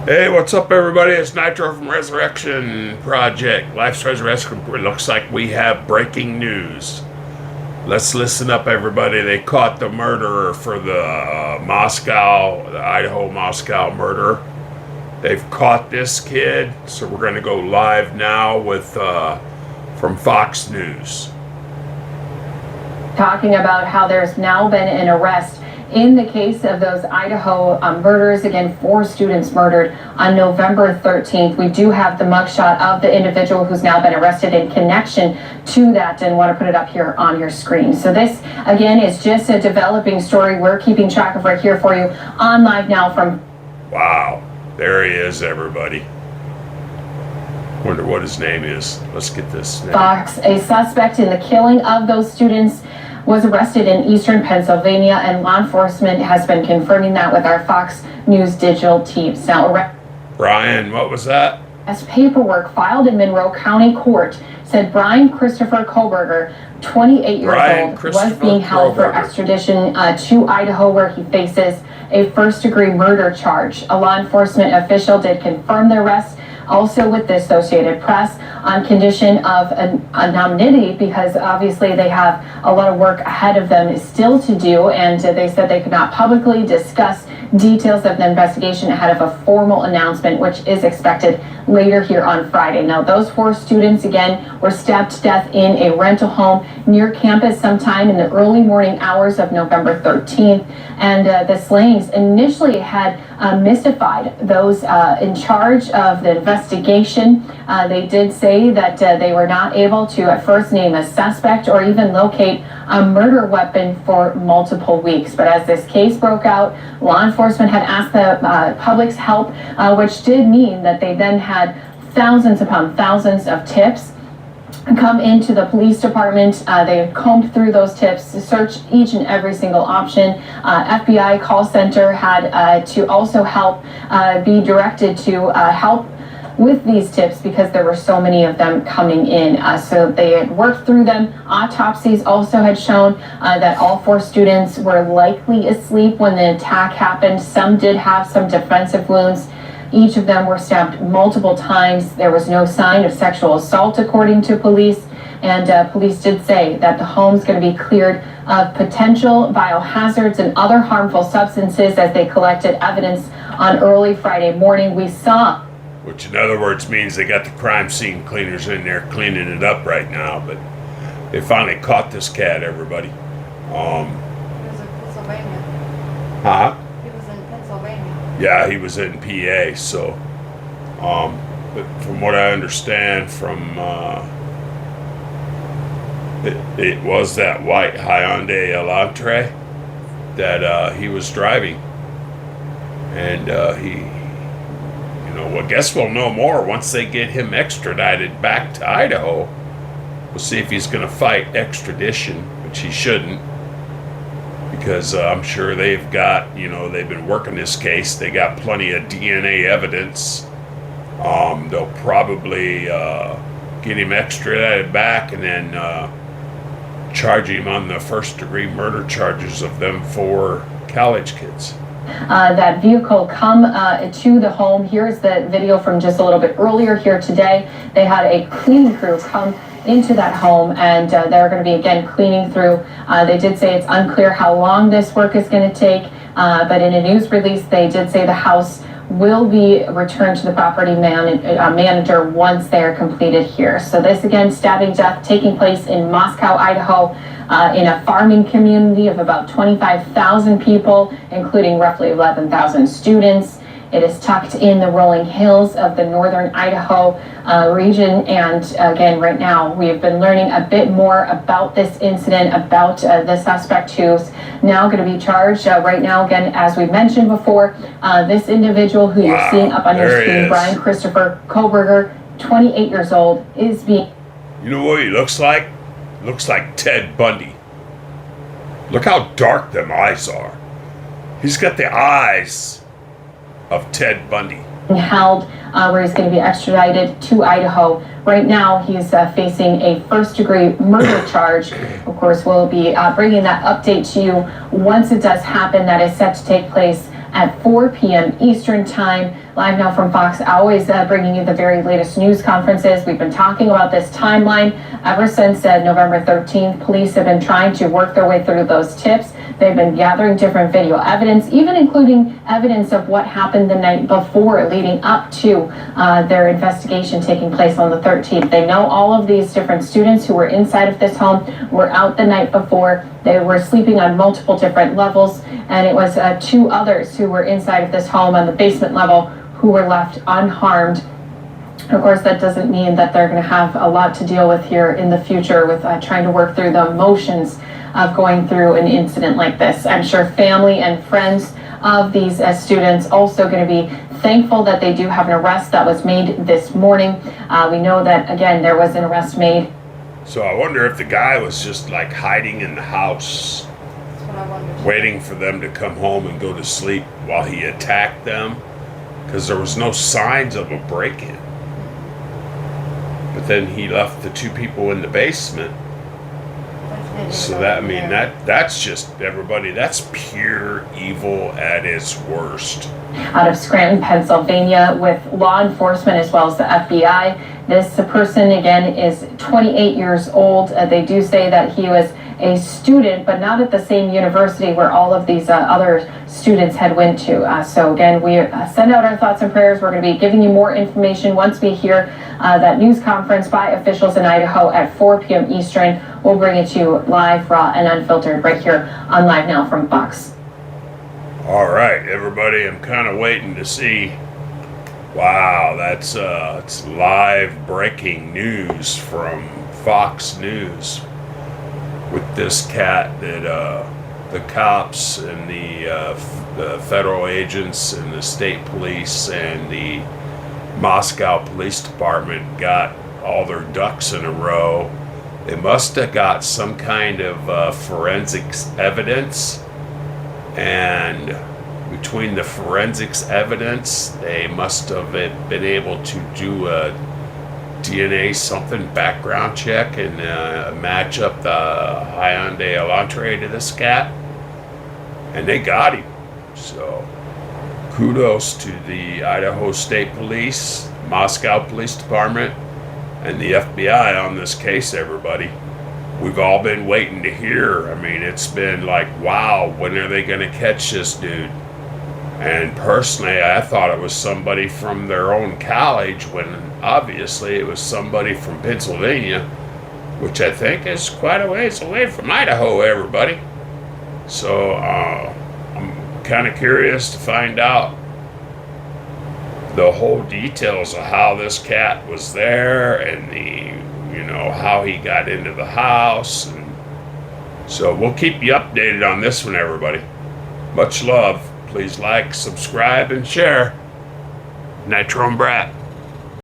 Hey, what's up, everybody? It's Nitro from Resurrection Project. Life's Resurrection. It looks like we have breaking news. Let's listen up, everybody. They caught the murderer for the Idaho Moscow murder. They've caught this kid, so we're going to go live now with from Fox News. Talking about how there's now been an arrest in the case of those Idaho murders. Again, 4 students murdered on November 13th. We do have the mugshot of the individual who's now been arrested in connection to that, and want to put it up here on your screen. So this, again, is just a developing story we're keeping track of right here for you on Live Now from... Wow, there he is, everybody. Wonder what his name is. Let's get this name. Fox. A suspect in the killing of those students was arrested in eastern Pennsylvania, and law enforcement has been confirming that with our Fox News digital teams. Now, Brian, what was that? As paperwork filed in Monroe County Court said Brian Christopher Koberger, 28 years old, was being held for extradition to Idaho, where he faces a first-degree murder charge. A law enforcement official did confirm the arrest, also with the Associated Press, on condition of anonymity, because obviously they have a lot of work ahead of them still to do, and they said they could not publicly discuss details of the investigation ahead of a formal announcement, which is expected later here on Friday. Now, those 4 students, again, were stabbed to death in a rental home near campus sometime in the early morning hours of November 13th, and the slayings initially had mystified those in charge of the investigation. They did say that they were not able to at first name a suspect or even locate a murder weapon for multiple weeks. But as this case broke out, law enforcement had asked the public's help, which did mean that they then had thousands upon thousands of tips come into the police department. They combed through those tips to search each and every single option. FBI call center had to also help be directed to help with these tips because there were so many of them coming in. So they had worked through them. Autopsies also had shown that all 4 students were likely asleep when the attack happened. Some did have some defensive wounds. Each of them were stabbed multiple times. There was no sign of sexual assault, according to police. And police did say that the home's going to be cleared of potential biohazards and other harmful substances as they collected evidence on early Friday morning. We saw, which in other words means they got the crime scene cleaners in there cleaning it up right now, but they finally caught this cat, everybody. He was in Pennsylvania. Huh? He was in Pennsylvania. Yeah, he was in PA, so but from what I understand from it was that white Hyundai Elantra that he was driving, and I guess we'll know more once they get him extradited back to Idaho. We'll see if he's going to fight extradition, which he shouldn't, because I'm sure they've got, they've been working this case. They got plenty of DNA evidence. They'll probably get him extradited back and then charge him on the first-degree murder charges of them 4 college kids. That vehicle come to the home. Here's the video from just a little bit earlier here today. They had a cleaning crew come into that home, and they're going to be again cleaning through. They did say it's unclear how long this work is going to take, but in a news release they did say the house will be returned to the property manager once they are completed here. So this, again, stabbing death taking place in Moscow, Idaho, in a farming community of about 25,000 people, including roughly 11,000 students. It is tucked in the rolling hills of the northern Idaho region. And again, right now, we have been learning a bit more about this incident, about the suspect who's now going to be charged. Right now, again, as we mentioned before, this individual who you're seeing up on your screen, Brian Christopher Koberger, 28 years old, is being... You know what he looks like? Looks like Ted Bundy. Look how dark them eyes are. He's got the eyes of Ted Bundy. Held where he's going to be extradited to Idaho. Right now, he's facing a first-degree murder charge. Of course, we'll be bringing that update to you once it does happen. That is set to take place at 4 p.m. Eastern Time. Live now from Fox, always bringing you the very latest news conferences. We've been talking about this timeline ever since November 13th. Police have been trying to work their way through those tips. They've been gathering different video evidence, even including evidence of what happened the night before leading up to their investigation taking place on the 13th. They know all of these different students who were inside of this home were out the night before. They were sleeping on multiple different levels, and it was 2 others who were inside of this home on the basement level who were left unharmed. Of course, that doesn't mean that they're going to have a lot to deal with here in the future with trying to work through the emotions of going through an incident like this. I'm sure family and friends of these students also going to be thankful that they do have an arrest that was made this morning. We know that, again, there was an arrest made. So I wonder if the guy was just like hiding in the house, That's what I wondered. waiting for them to come home and go to sleep while he attacked them, because there was no signs of a break-in. But then he left the 2 people in the basement. So that, I mean, that's just, everybody, that's pure evil at its worst. Out of Scranton, Pennsylvania, with law enforcement as well as the FBI. This person, again, is 28 years old. They do say that he was a student, but not at the same university where all of these other students had went to. So again, we send out our thoughts and prayers. We're going to be giving you more information once we hear that news conference by officials in Idaho at 4 p.m. Eastern. We'll bring it to you live, raw, and unfiltered right here on Live Now from Fox. All right, everybody, I'm kind of waiting to see. Wow, that's it's live breaking news from Fox News with this cat that the cops and the federal agents and the state police and the Moscow Police Department got all their ducks in a row. They must have got some kind of forensics evidence, and between the forensics evidence, they must have been able to do a DNA something background check and match up the Hyundai Elantra to this cat, and they got him. So kudos to the Idaho State Police, Moscow Police Department, and the FBI on this case, everybody. We've all been waiting to hear. I mean, it's been like, wow, when are they going to catch this dude? And personally, I thought it was somebody from their own college, when obviously it was somebody from Pennsylvania, which I think is quite a ways away from Idaho, everybody. So I'm kind of curious to find out the whole details of how this cat was there and how he got into the house. And so we'll keep you updated on this one, everybody. Much love. Please like, subscribe, and share. Nitro and Brat.